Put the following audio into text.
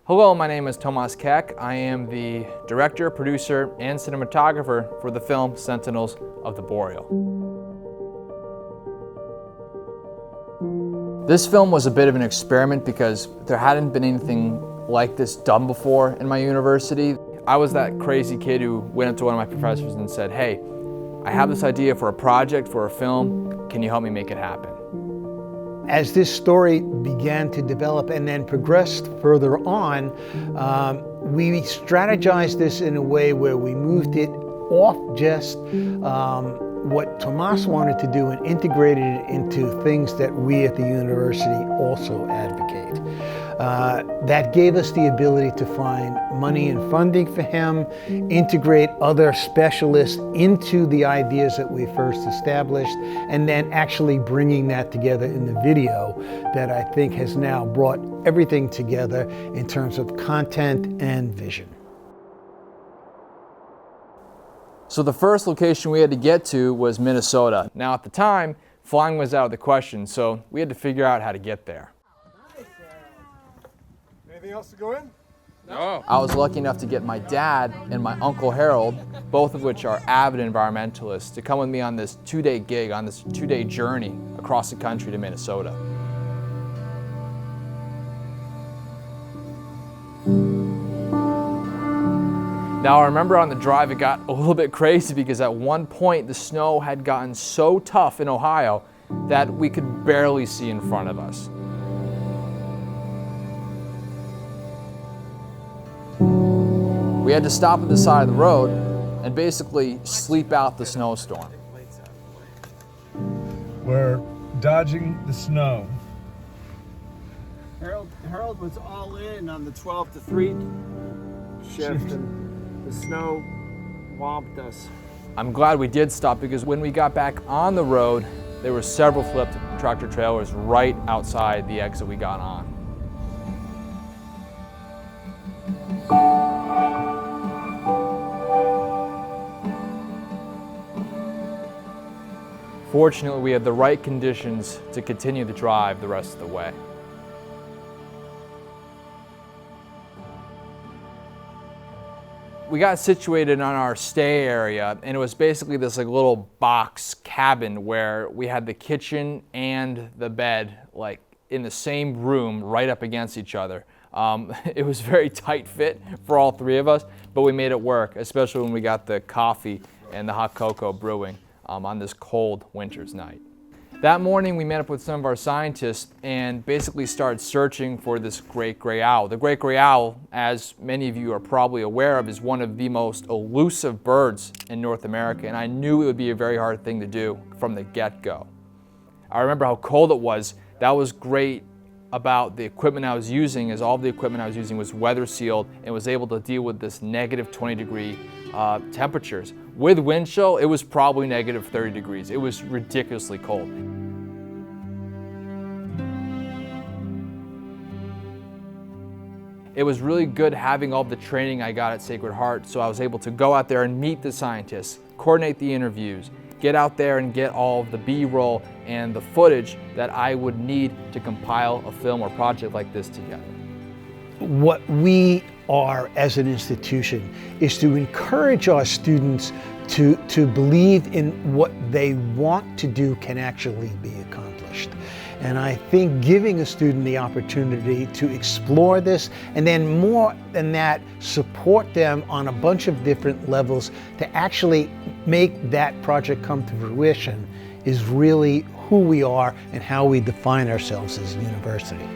Hello, my name is Tomas Koeck. I am the director, producer, and cinematographer for the film Sentinels of the Boreal. This film was a bit of an experiment because there hadn't been anything like this done before in my university. I was that crazy kid who went up to one of my professors and said, "Hey, I have this idea for a project, for a film. Can you help me make it happen?" As this story began to develop and then progressed further on, we strategized this in a way where we moved it off just what Tomas wanted to do and integrated it into things that we at the university also advocate. That gave us the ability to find money and funding for him, integrate other specialists into the ideas that we first established, and then actually bringing that together in the video that I think has now brought everything together in terms of content and vision. So the first location we had to get to was Minnesota. Now at the time, flying was out of the question, so we had to figure out how to get there. Anything else to go in? No. I was lucky enough to get my dad and my uncle Harold, both of which are avid environmentalists, to come with me on this two-day gig, on this two-day journey across the country to Minnesota. Now I remember on the drive it got a little bit crazy because at one point the snow had gotten so tough in Ohio that we could barely see in front of us. We had to stop at the side of the road and basically sleep out the snowstorm. We're dodging the snow. Harold was all in on the 12 to 3 shift, and the snow whomped us. I'm glad we did stop because when we got back on the road, there were several flipped tractor trailers right outside the exit we got on. Fortunately, we had the right conditions to continue the drive the rest of the way. We got situated on our stay area, and it was basically this little box cabin where we had the kitchen and the bed in the same room right up against each other. It was very tight fit for all three of us, but we made it work, especially when we got the coffee and the hot cocoa brewing on this cold winter's night. That morning we met up with some of our scientists and basically started searching for this great gray owl. The great gray owl, as many of you are probably aware of, is one of the most elusive birds in North America, and I knew it would be a very hard thing to do from the get-go. I remember how cold it was. That was great about the equipment I was using, as all the equipment I was using was weather sealed and was able to deal with this negative 20-degree temperatures. With wind chill, it was probably negative 30 degrees. It was ridiculously cold. It was really good having all the training I got at Sacred Heart, so I was able to go out there and meet the scientists, coordinate the interviews, get out there and get all of the B-roll and the footage that I would need to compile a film or project like this together. What we are as an institution is to encourage our students to believe in what they want to do can actually be accomplished. And I think giving a student the opportunity to explore this, and then more than that, support them on a bunch of different levels to actually make that project come to fruition, is really who we are and how we define ourselves as a university.